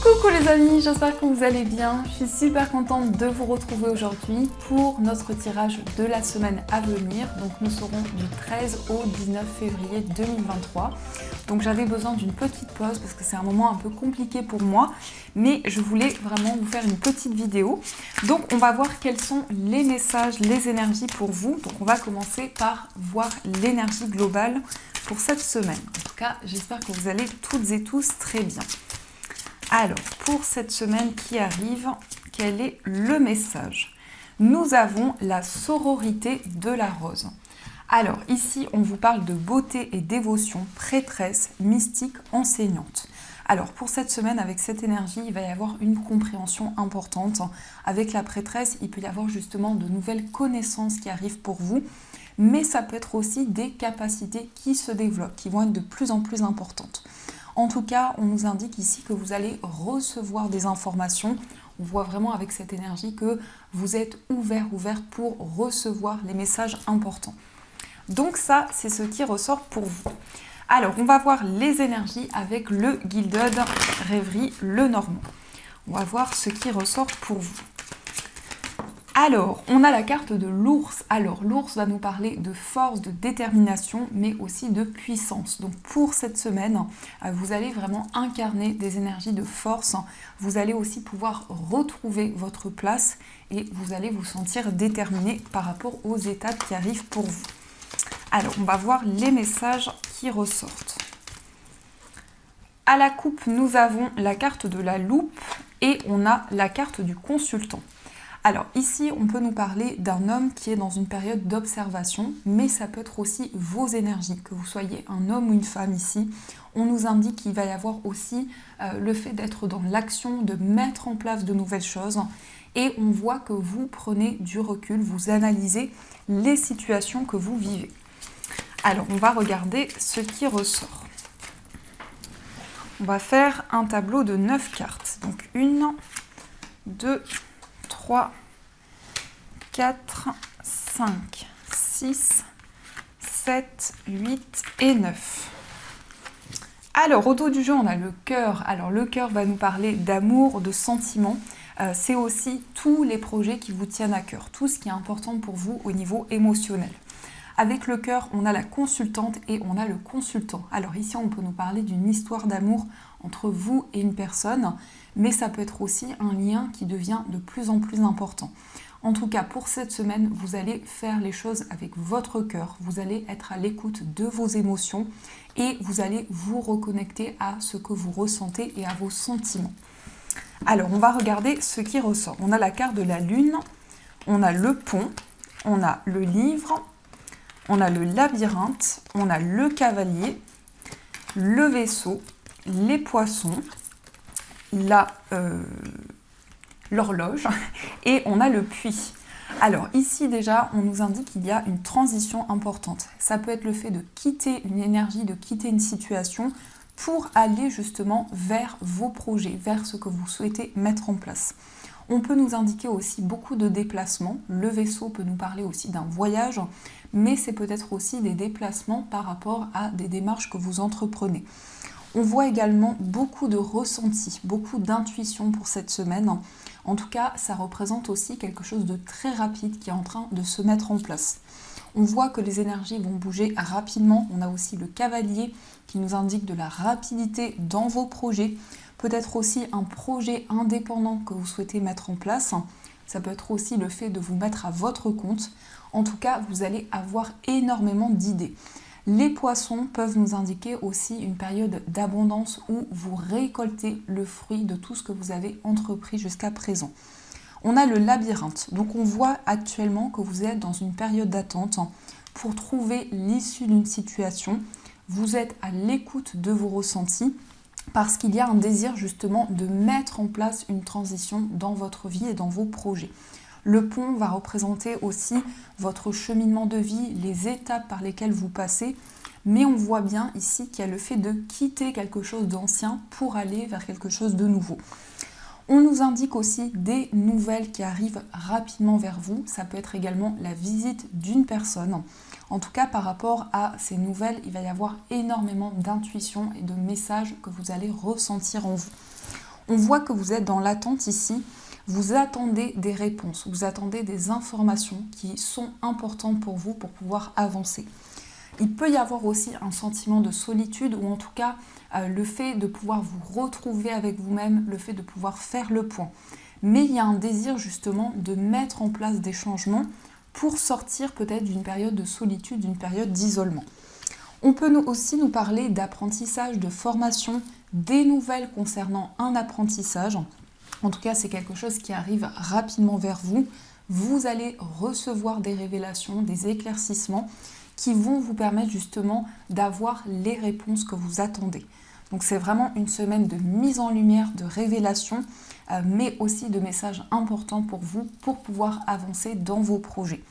Coucou les amis, j'espère que vous allez bien. Je suis super contente de vous retrouver aujourd'hui pour notre tirage de la semaine à venir. Donc nous serons du 13 au 19 février 2023. Donc j'avais besoin d'une petite pause parce que c'est un moment un peu compliqué pour moi. Mais je voulais vraiment vous faire une petite vidéo. Donc on va voir quels sont les messages, les énergies pour vous. Donc on va commencer par voir l'énergie globale pour cette semaine. En tout cas, j'espère que vous allez toutes et tous très bien. Alors, pour cette semaine qui arrive, quel est le message? Nous avons la sororité de la rose. Alors, ici, on vous parle de beauté et dévotion, prêtresse, mystique, enseignante. Alors, pour cette semaine, avec cette énergie, il va y avoir une compréhension importante. Avec la prêtresse, il peut y avoir justement de nouvelles connaissances qui arrivent pour vous, mais ça peut être aussi des capacités qui se développent, qui vont être de plus en plus importantes. En tout cas, on nous indique ici que vous allez recevoir des informations. On voit vraiment avec cette énergie que vous êtes ouverte pour recevoir les messages importants. Donc ça, c'est ce qui ressort pour vous. Alors, on va voir les énergies avec le Gilded Rêverie Lenormand. On va voir ce qui ressort pour vous. Alors, on a la carte de l'ours. Alors, l'ours va nous parler de force, de détermination, mais aussi de puissance. Donc, pour cette semaine, vous allez vraiment incarner des énergies de force. Vous allez aussi pouvoir retrouver votre place et vous allez vous sentir déterminé par rapport aux étapes qui arrivent pour vous. Alors, on va voir les messages qui ressortent. À la coupe, nous avons la carte de la loupe et on a la carte du consultant. Alors ici, on peut nous parler d'un homme qui est dans une période d'observation, mais ça peut être aussi vos énergies, que vous soyez un homme ou une femme ici. On nous indique qu'il va y avoir aussi le fait d'être dans l'action, de mettre en place de nouvelles choses. Et on voit que vous prenez du recul, vous analysez les situations que vous vivez. Alors, on va regarder ce qui ressort. On va faire un tableau de 9 cartes. Donc 1, 2, 3, 4, 5, 6, 7, 8 et 9. Alors, au dos du jeu, on a le cœur. Alors, le cœur va nous parler d'amour, de sentiments. C'est aussi tous les projets qui vous tiennent à cœur, tout ce qui est important pour vous au niveau émotionnel. Avec le cœur, on a la consultante et on a le consultant. Alors ici, on peut nous parler d'une histoire d'amour entre vous et une personne, mais ça peut être aussi un lien qui devient de plus en plus important. En tout cas, pour cette semaine, vous allez faire les choses avec votre cœur. Vous allez être à l'écoute de vos émotions et vous allez vous reconnecter à ce que vous ressentez et à vos sentiments. Alors, on va regarder ce qui ressort. On a la carte de la lune, on a le pont, on a le livre, on a le labyrinthe, on a le cavalier, le vaisseau, les poissons, l'horloge et on a le puits. Alors ici déjà, on nous indique qu'il y a une transition importante. Ça peut être le fait de quitter une énergie, de quitter une situation pour aller justement vers vos projets, vers ce que vous souhaitez mettre en place. On peut nous indiquer aussi beaucoup de déplacements. Le vaisseau peut nous parler aussi d'un voyage, mais c'est peut-être aussi des déplacements par rapport à des démarches que vous entreprenez. On voit également beaucoup de ressentis, beaucoup d'intuition pour cette semaine. En tout cas, ça représente aussi quelque chose de très rapide qui est en train de se mettre en place. On voit que les énergies vont bouger rapidement. On a aussi le cavalier qui nous indique de la rapidité dans vos projets. Peut-être aussi un projet indépendant que vous souhaitez mettre en place. Ça peut être aussi le fait de vous mettre à votre compte. En tout cas, vous allez avoir énormément d'idées. Les poissons peuvent nous indiquer aussi une période d'abondance où vous récoltez le fruit de tout ce que vous avez entrepris jusqu'à présent. On a le labyrinthe. Donc on voit actuellement que vous êtes dans une période d'attente pour trouver l'issue d'une situation. Vous êtes à l'écoute de vos ressentis parce qu'il y a un désir justement de mettre en place une transition dans votre vie et dans vos projets. Le pont va représenter aussi votre cheminement de vie, les étapes par lesquelles vous passez, mais on voit bien ici qu'il y a le fait de quitter quelque chose d'ancien pour aller vers quelque chose de nouveau. On nous indique aussi des nouvelles qui arrivent rapidement vers vous. Ça peut être également la visite d'une personne. En tout cas, par rapport à ces nouvelles, il va y avoir énormément d'intuition et de messages que vous allez ressentir en vous. On voit que vous êtes dans l'attente ici. Vous attendez des réponses, vous attendez des informations qui sont importantes pour vous pour pouvoir avancer. Il peut y avoir aussi un sentiment de solitude ou en tout cas le fait de pouvoir vous retrouver avec vous-même, le fait de pouvoir faire le point. Mais il y a un désir justement de mettre en place des changements pour sortir peut-être d'une période de solitude, d'une période d'isolement. On peut aussi nous parler d'apprentissage, de formation, des nouvelles concernant un apprentissage. En tout cas, c'est quelque chose qui arrive rapidement vers vous. Vous allez recevoir des révélations, des éclaircissements qui vont vous permettre justement d'avoir les réponses que vous attendez. Donc c'est vraiment une semaine de mise en lumière, de révélation, mais aussi de messages importants pour vous pour pouvoir avancer dans vos projets.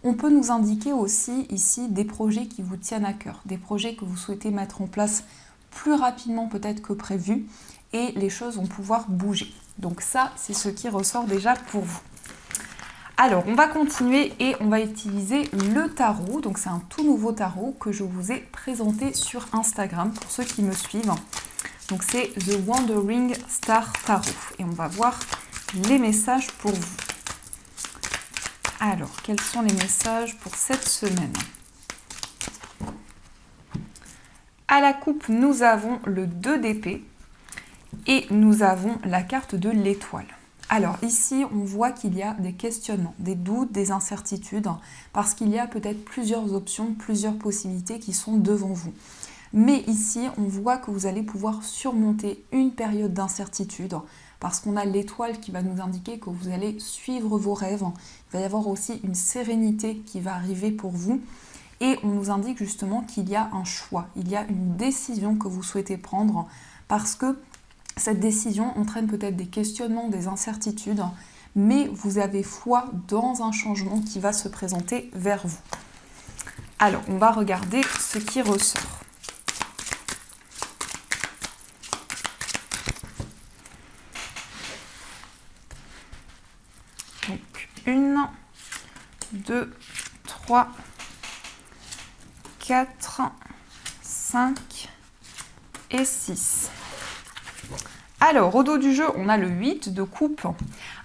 On peut nous indiquer aussi ici des projets qui vous tiennent à cœur, des projets que vous souhaitez mettre en place plus rapidement peut-être que prévu et les choses vont pouvoir bouger. Donc ça, c'est ce qui ressort déjà pour vous. Alors, on va continuer et on va utiliser le tarot. Donc, c'est un tout nouveau tarot que je vous ai présenté sur Instagram pour ceux qui me suivent. Donc, c'est The Wandering Star Tarot. Et on va voir les messages pour vous. Alors, quels sont les messages pour cette semaine? À la coupe, nous avons le 2 d'épée et nous avons la carte de l'étoile. Alors ici, on voit qu'il y a des questionnements, des doutes, des incertitudes, parce qu'il y a peut-être plusieurs options, plusieurs possibilités qui sont devant vous. Mais ici, on voit que vous allez pouvoir surmonter une période d'incertitude, parce qu'on a l'étoile qui va nous indiquer que vous allez suivre vos rêves. Il va y avoir aussi une sérénité qui va arriver pour vous. Et on nous indique justement qu'il y a un choix, il y a une décision que vous souhaitez prendre, parce que cette décision entraîne peut-être des questionnements, des incertitudes, mais vous avez foi dans un changement qui va se présenter vers vous. Alors, on va regarder ce qui ressort. Donc, 1, 2, 3, 4, 5 et 6. Alors, au dos du jeu, on a le 8 de coupe.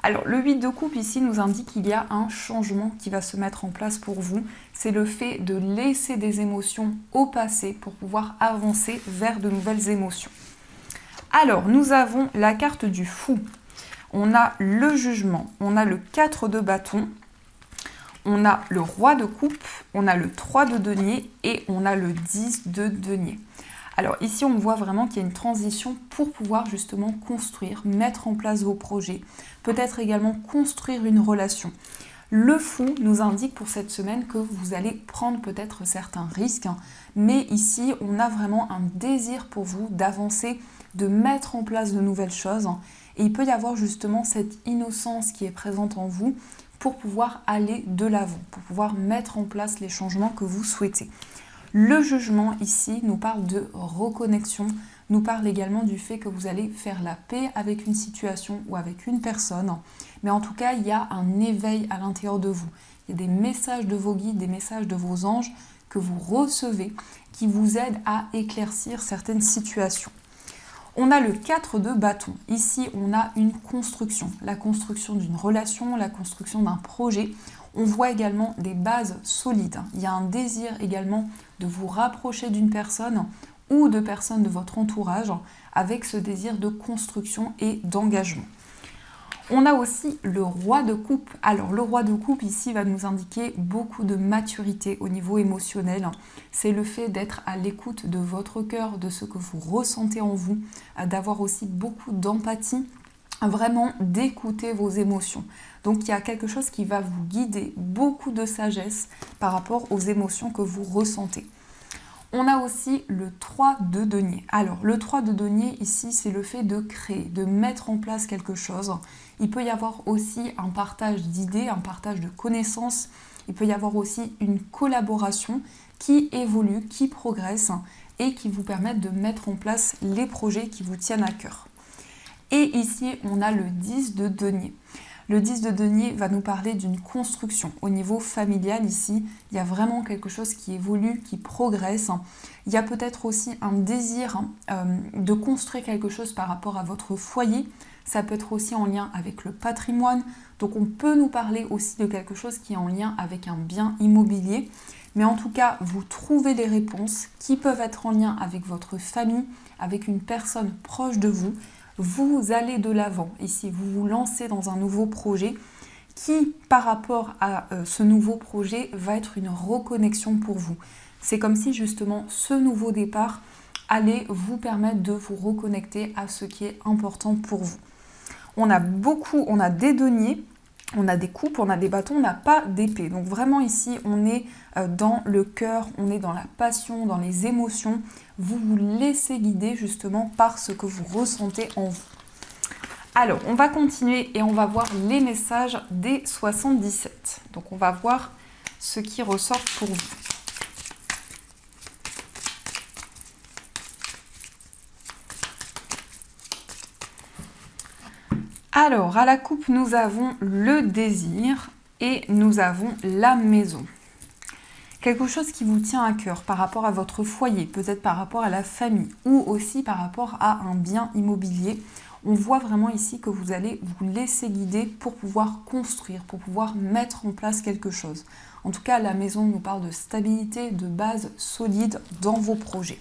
Alors, le 8 de coupe, ici, nous indique qu'il y a un changement qui va se mettre en place pour vous. C'est le fait de laisser des émotions au passé pour pouvoir avancer vers de nouvelles émotions. Alors, nous avons la carte du fou. On a le jugement, on a le 4 de bâton, on a le roi de coupe, on a le 3 de denier et on a le 10 de denier. Alors ici, on voit vraiment qu'il y a une transition pour pouvoir justement construire, mettre en place vos projets, peut-être également construire une relation. Le fou nous indique pour cette semaine que vous allez prendre peut-être certains risques, mais ici, on a vraiment un désir pour vous d'avancer, de mettre en place de nouvelles choses. Et il peut y avoir justement cette innocence qui est présente en vous pour pouvoir aller de l'avant, pour pouvoir mettre en place les changements que vous souhaitez. Le jugement ici nous parle de reconnexion, nous parle également du fait que vous allez faire la paix avec une situation ou avec une personne. Mais en tout cas, il y a un éveil à l'intérieur de vous. Il y a des messages de vos guides, des messages de vos anges que vous recevez qui vous aident à éclaircir certaines situations. On a le 4 de bâton. Ici, on a une construction. La construction d'une relation, la construction d'un projet. On voit également des bases solides. Il y a un désir également de vous rapprocher d'une personne ou de personnes de votre entourage avec ce désir de construction et d'engagement. On a aussi le roi de coupe. Alors le roi de coupe ici va nous indiquer beaucoup de maturité au niveau émotionnel. C'est le fait d'être à l'écoute de votre cœur, de ce que vous ressentez en vous, d'avoir aussi beaucoup d'empathie, vraiment d'écouter vos émotions. Donc il y a quelque chose qui va vous guider, beaucoup de sagesse par rapport aux émotions que vous ressentez. On a aussi le 3 de denier. Alors le 3 de denier ici, c'est le fait de créer, de mettre en place quelque chose. Il peut y avoir aussi un partage d'idées, un partage de connaissances. Il peut y avoir aussi une collaboration qui évolue, qui progresse et qui vous permettent de mettre en place les projets qui vous tiennent à cœur. Et ici, on a le 10 de denier. Le 10 de denier va nous parler d'une construction. Au niveau familial ici, il y a vraiment quelque chose qui évolue, qui progresse. Il y a peut-être aussi un désir de construire quelque chose par rapport à votre foyer. Ça peut être aussi en lien avec le patrimoine. Donc on peut nous parler aussi de quelque chose qui est en lien avec un bien immobilier. Mais en tout cas, vous trouvez des réponses qui peuvent être en lien avec votre famille, avec une personne proche de vous. Vous allez de l'avant. Ici, vous vous lancez dans un nouveau projet qui, par rapport à ce nouveau projet, va être une reconnexion pour vous. C'est comme si justement ce nouveau départ allait vous permettre de vous reconnecter à ce qui est important pour vous. On a des deniers, on a des coupes, on a des bâtons, on n'a pas d'épée. Donc vraiment ici, on est dans le cœur, on est dans la passion, dans les émotions. Vous vous laissez guider justement par ce que vous ressentez en vous. Alors, on va continuer et on va voir les messages des 77. Donc, on va voir ce qui ressort pour vous. Alors, à la coupe, nous avons le désir et nous avons la maison. Quelque chose qui vous tient à cœur par rapport à votre foyer, peut-être par rapport à la famille ou aussi par rapport à un bien immobilier. On voit vraiment ici que vous allez vous laisser guider pour pouvoir construire, pour pouvoir mettre en place quelque chose. En tout cas, la maison nous parle de stabilité, de base solide dans vos projets.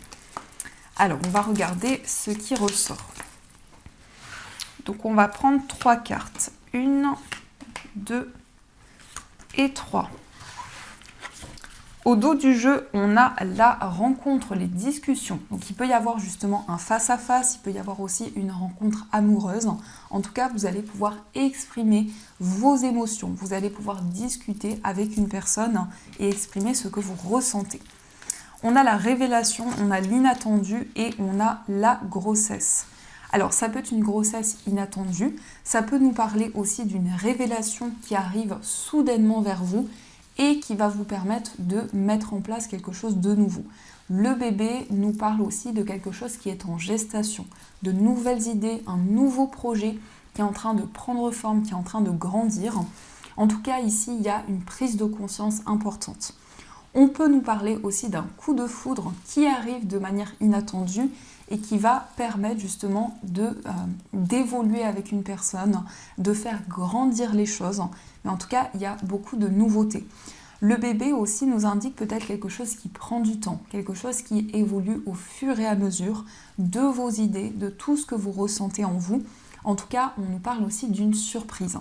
Alors, on va regarder ce qui ressort. Donc, on va prendre 3 cartes. 1, 2 et 3. Au dos du jeu, on a la rencontre, les discussions. Donc il peut y avoir justement un face-à-face, il peut y avoir aussi une rencontre amoureuse. En tout cas, vous allez pouvoir exprimer vos émotions. Vous allez pouvoir discuter avec une personne et exprimer ce que vous ressentez. On a la révélation, on a l'inattendu et on a la grossesse. Alors ça peut être une grossesse inattendue, ça peut nous parler aussi d'une révélation qui arrive soudainement vers vous et qui va vous permettre de mettre en place quelque chose de nouveau. Le bébé nous parle aussi de quelque chose qui est en gestation, de nouvelles idées, un nouveau projet qui est en train de prendre forme, qui est en train de grandir. En tout cas, ici, il y a une prise de conscience importante. On peut nous parler aussi d'un coup de foudre qui arrive de manière inattendue et qui va permettre justement d'évoluer avec une personne, de faire grandir les choses. Mais en tout cas, il y a beaucoup de nouveautés. Le bébé aussi nous indique peut-être quelque chose qui prend du temps, quelque chose qui évolue au fur et à mesure de vos idées, de tout ce que vous ressentez en vous. En tout cas, on nous parle aussi d'une surprise.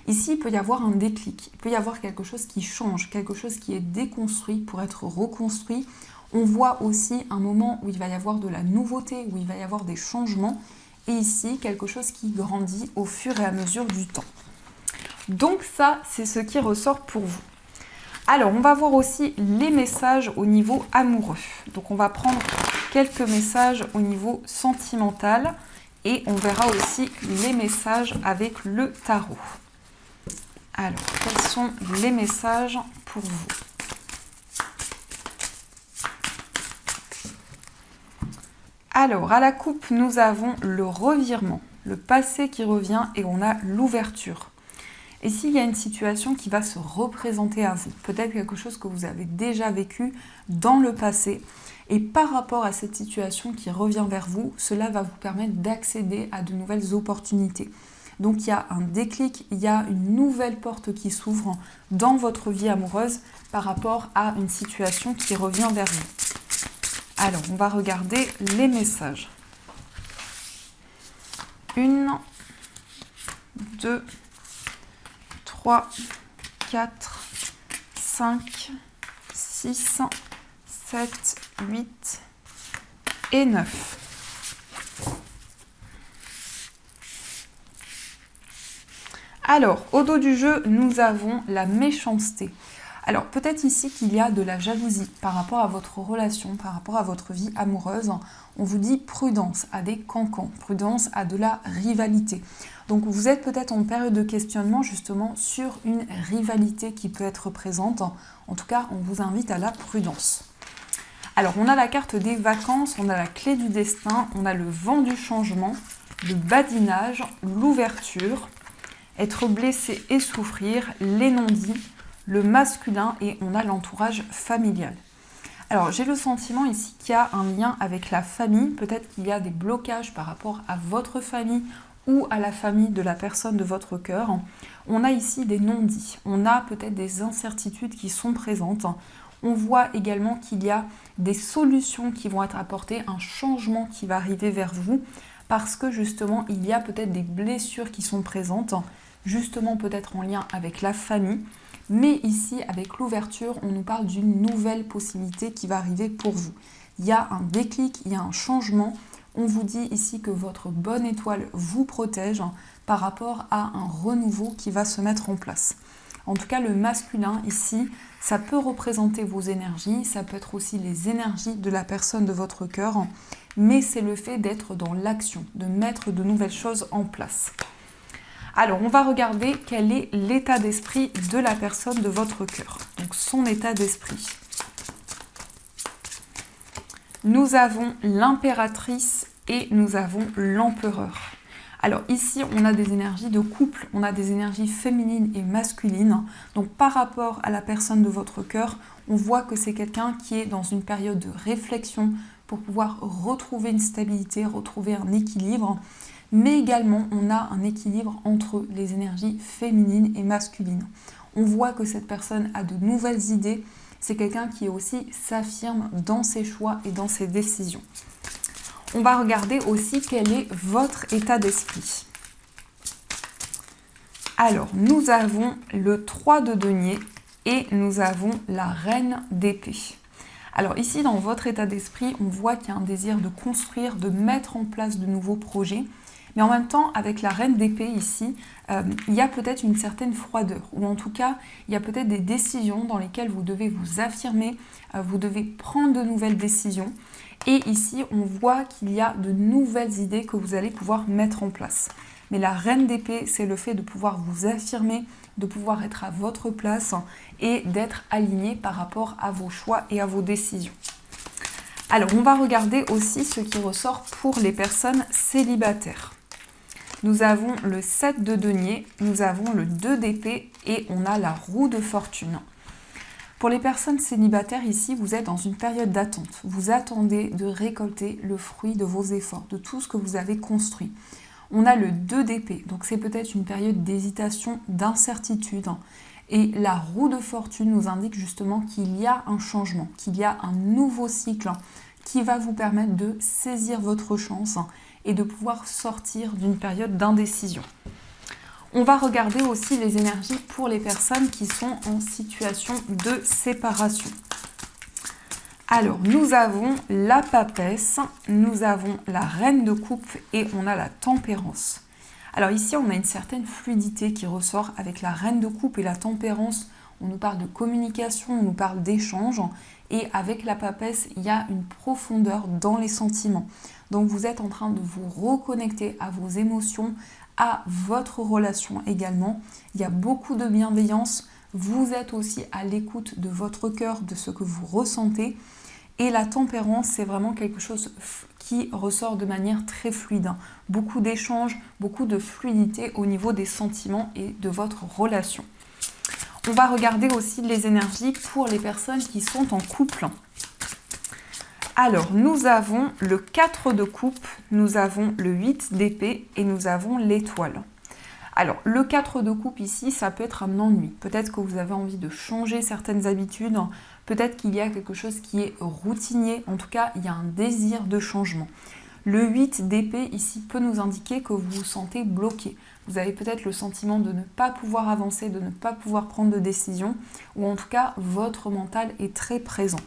Ici, il peut y avoir un déclic, il peut y avoir quelque chose qui change, quelque chose qui est déconstruit pour être reconstruit. On voit aussi un moment où il va y avoir de la nouveauté, où il va y avoir des changements. Et ici, quelque chose qui grandit au fur et à mesure du temps. Donc ça, c'est ce qui ressort pour vous. Alors, on va voir aussi les messages au niveau amoureux. Donc, on va prendre quelques messages au niveau sentimental et on verra aussi les messages avec le tarot. Alors, quels sont les messages pour vous ? Alors, à la coupe, nous avons le revirement, le passé qui revient et on a l'ouverture. Et s'il y a une situation qui va se représenter à vous, peut-être quelque chose que vous avez déjà vécu dans le passé, et par rapport à cette situation qui revient vers vous, cela va vous permettre d'accéder à de nouvelles opportunités. Donc il y a un déclic, il y a une nouvelle porte qui s'ouvre dans votre vie amoureuse par rapport à une situation qui revient vers vous. Alors, on va regarder les messages. 1, 2, 3, 4, 5, 6, 7, 8 et 9. Alors, au dos du jeu, nous avons la méchanceté. Alors, peut-être ici qu'il y a de la jalousie par rapport à votre relation, par rapport à votre vie amoureuse. On vous dit prudence à des cancans, prudence à de la rivalité. Donc, vous êtes peut-être en période de questionnement justement sur une rivalité qui peut être présente. En tout cas, on vous invite à la prudence. Alors, on a la carte des vacances, on a la clé du destin, on a le vent du changement, le badinage, l'ouverture, être blessé et souffrir, les non-dits, le masculin et on a l'entourage familial. Alors j'ai le sentiment ici qu'il y a un lien avec la famille, peut-être qu'il y a des blocages par rapport à votre famille ou à la famille de la personne de votre cœur. On a ici des non-dits, on a peut-être des incertitudes qui sont présentes. On voit également qu'il y a des solutions qui vont être apportées, un changement qui va arriver vers vous parce que justement il y a peut-être des blessures qui sont présentes, justement peut-être en lien avec la famille. Mais ici, avec l'ouverture, on nous parle d'une nouvelle possibilité qui va arriver pour vous. Il y a un déclic, il y a un changement. On vous dit ici que votre bonne étoile vous protège par rapport à un renouveau qui va se mettre en place. En tout cas, le masculin ici, ça peut représenter vos énergies, ça peut être aussi les énergies de la personne de votre cœur, mais c'est le fait d'être dans l'action, de mettre de nouvelles choses en place. Alors, on va regarder quel est l'état d'esprit de la personne de votre cœur. Donc, son état d'esprit. Nous avons l'impératrice et nous avons l'empereur. Alors ici, on a des énergies de couple, on a des énergies féminines et masculines. Donc, par rapport à la personne de votre cœur, on voit que c'est quelqu'un qui est dans une période de réflexion pour pouvoir retrouver une stabilité, retrouver un équilibre. Mais également, on a un équilibre entre les énergies féminines et masculines. On voit que cette personne a de nouvelles idées. C'est quelqu'un qui aussi s'affirme dans ses choix et dans ses décisions. On va regarder aussi quel est votre état d'esprit. Alors, nous avons le 3 de denier et nous avons la reine d'épée. Alors ici, dans votre état d'esprit, on voit qu'il y a un désir de construire, de mettre en place de nouveaux projets. Mais en même temps, avec la reine d'épée ici, il y a peut-être une certaine froideur. Ou en tout cas, il y a peut-être des décisions dans lesquelles vous devez vous affirmer, vous devez prendre de nouvelles décisions. Et ici, on voit qu'il y a de nouvelles idées que vous allez pouvoir mettre en place. Mais la reine d'épée, c'est le fait de pouvoir vous affirmer, de pouvoir être à votre place et d'être aligné par rapport à vos choix et à vos décisions. Alors, on va regarder aussi ce qui ressort pour les personnes célibataires. Nous avons le 7 de denier, nous avons le 2 d'épée et on a la roue de fortune. Pour les personnes célibataires ici, vous êtes dans une période d'attente. Vous attendez de récolter le fruit de vos efforts, de tout ce que vous avez construit. On a le 2 d'épée, donc c'est peut-être une période d'hésitation, d'incertitude. Et la roue de fortune nous indique justement qu'il y a un changement, qu'il y a un nouveau cycle qui va vous permettre de saisir votre chance et de pouvoir sortir d'une période d'indécision. On va regarder aussi les énergies pour les personnes qui sont en situation de séparation. Alors, nous avons la papesse, nous avons la reine de coupe et on a la tempérance. Alors ici, on a une certaine fluidité qui ressort avec la reine de coupe et la tempérance. On nous parle de communication, on nous parle d'échange. Et avec la papesse, il y a une profondeur dans les sentiments. Donc vous êtes en train de vous reconnecter à vos émotions, à votre relation également. Il y a beaucoup de bienveillance. Vous êtes aussi à l'écoute de votre cœur, de ce que vous ressentez. Et la tempérance, c'est vraiment quelque chose qui ressort de manière très fluide. Beaucoup d'échanges, beaucoup de fluidité au niveau des sentiments et de votre relation. On va regarder aussi les énergies pour les personnes qui sont en couple. Alors, nous avons le 4 de coupe, nous avons le 8 d'épée et nous avons l'étoile. Alors, le 4 de coupe ici, ça peut être un ennui. Peut-être que vous avez envie de changer certaines habitudes. Peut-être qu'il y a quelque chose qui est routinier. En tout cas, il y a un désir de changement. Le 8 d'épée ici peut nous indiquer que vous vous sentez bloqué. Vous avez peut-être le sentiment de ne pas pouvoir avancer, de ne pas pouvoir prendre de décision. Ou en tout cas, votre mental est très présent.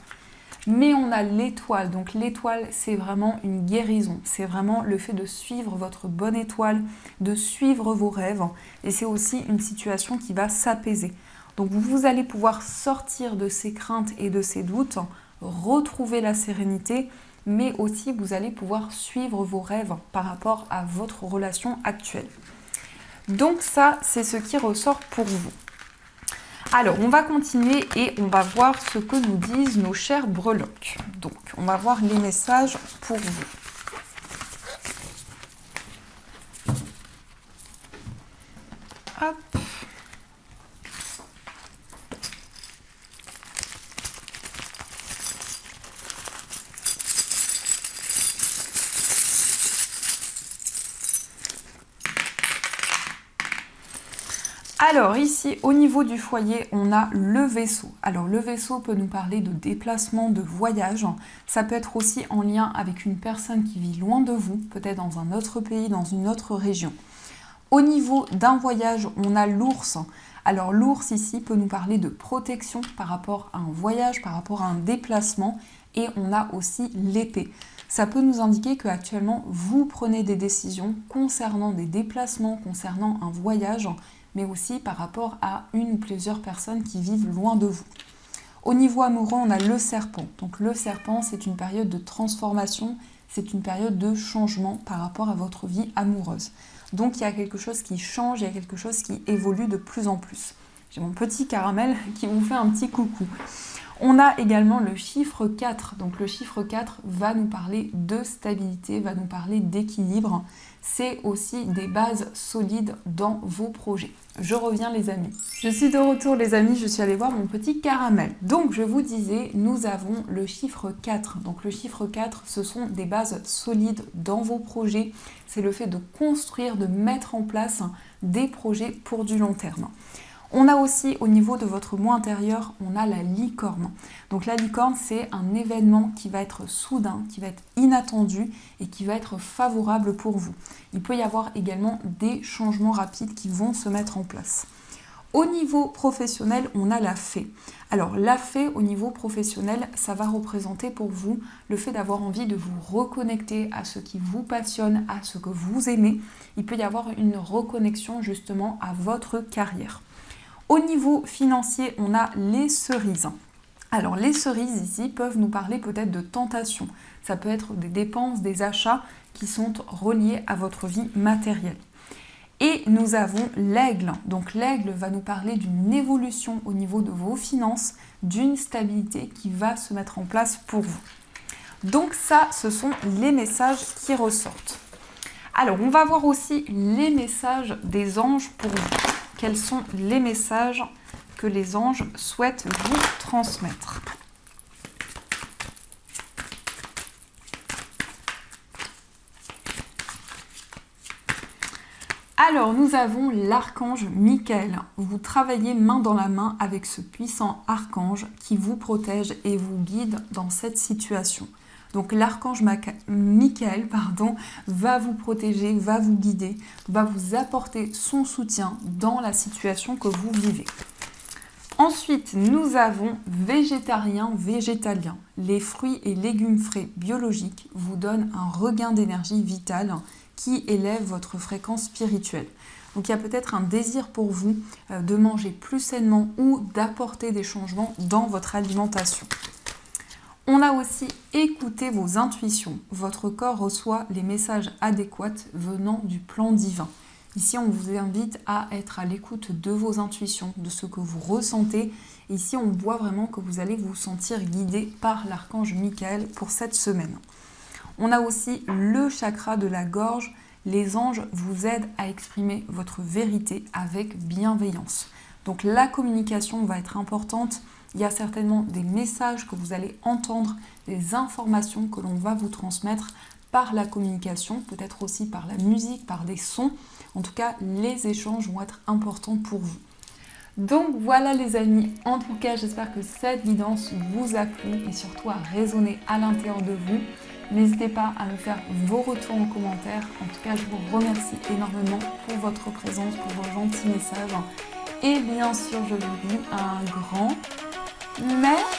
Mais on a l'étoile, donc l'étoile c'est vraiment une guérison, c'est vraiment le fait de suivre votre bonne étoile, de suivre vos rêves et c'est aussi une situation qui va s'apaiser. Donc vous allez pouvoir sortir de ces craintes et de ces doutes, retrouver la sérénité, mais aussi vous allez pouvoir suivre vos rêves par rapport à votre relation actuelle. Donc ça c'est ce qui ressort pour vous. Alors, on va continuer et on va voir ce que nous disent nos chers breloques. Donc, on va voir les messages pour vous. Hop. Alors ici, au niveau du foyer, on a le vaisseau. Alors le vaisseau peut nous parler de déplacement, de voyage. Ça peut être aussi en lien avec une personne qui vit loin de vous, peut-être dans un autre pays, dans une autre région. Au niveau d'un voyage, on a l'ours. Alors l'ours ici peut nous parler de protection par rapport à un voyage, par rapport à un déplacement. Et on a aussi l'épée. Ça peut nous indiquer qu'actuellement, vous prenez des décisions concernant des déplacements, concernant un voyage, mais aussi par rapport à une ou plusieurs personnes qui vivent loin de vous. Au niveau amoureux, on a le serpent. Donc le serpent, c'est une période de transformation, c'est une période de changement par rapport à votre vie amoureuse. Donc il y a quelque chose qui change, il y a quelque chose qui évolue de plus en plus. J'ai mon petit caramel qui vous fait un petit coucou. On a également le chiffre 4. Donc le chiffre 4 va nous parler de stabilité, va nous parler d'équilibre. C'est aussi des bases solides dans vos projets. Je reviens les amis. Je suis de retour les amis, je suis allée voir mon petit caramel. Donc je vous disais, nous avons le chiffre 4. Donc le chiffre 4, ce sont des bases solides dans vos projets. C'est le fait de construire, de mettre en place des projets pour du long terme. On a aussi au niveau de votre moi intérieur, on a la licorne. Donc la licorne, c'est un événement qui va être soudain, qui va être inattendu et qui va être favorable pour vous. Il peut y avoir également des changements rapides qui vont se mettre en place. Au niveau professionnel, on a la fée. Alors la fée au niveau professionnel, ça va représenter pour vous le fait d'avoir envie de vous reconnecter à ce qui vous passionne, à ce que vous aimez. Il peut y avoir une reconnexion justement à votre carrière. Au niveau financier, on a les cerises. Alors les cerises ici peuvent nous parler peut-être de tentation. Ça peut être des dépenses, des achats qui sont reliés à votre vie matérielle. Et nous avons l'aigle. Donc l'aigle va nous parler d'une évolution au niveau de vos finances, d'une stabilité qui va se mettre en place pour vous. Donc ça, ce sont les messages qui ressortent. Alors on va voir aussi les messages des anges pour vous. Quels sont les messages que les anges souhaitent vous transmettre. Alors, nous avons l'archange Michael. Vous travaillez main dans la main avec ce puissant archange qui vous protège et vous guide dans cette situation. Donc l'archange Michael va vous protéger, va vous guider, va vous apporter son soutien dans la situation que vous vivez. Ensuite, nous avons végétarien, végétalien. Les fruits et légumes frais biologiques vous donnent un regain d'énergie vitale qui élève votre fréquence spirituelle. Donc il y a peut-être un désir pour vous de manger plus sainement ou d'apporter des changements dans votre alimentation. On a aussi écouté vos intuitions. Votre corps reçoit les messages adéquats venant du plan divin. Ici, on vous invite à être à l'écoute de vos intuitions, de ce que vous ressentez. Ici, on voit vraiment que vous allez vous sentir guidé par l'archange Michael pour cette semaine. On a aussi le chakra de la gorge. Les anges vous aident à exprimer votre vérité avec bienveillance. Donc la communication va être importante. Il y a certainement des messages que vous allez entendre, des informations que l'on va vous transmettre par la communication, peut-être aussi par la musique, par des sons. En tout cas, les échanges vont être importants pour vous. Donc voilà les amis, en tout cas j'espère que cette guidance vous a plu et surtout a résonné à l'intérieur de vous. N'hésitez pas à me faire vos retours en commentaire. En tout cas, je vous remercie énormément pour votre présence, pour vos gentils messages. Et bien sûr, je vous dis un grand merci.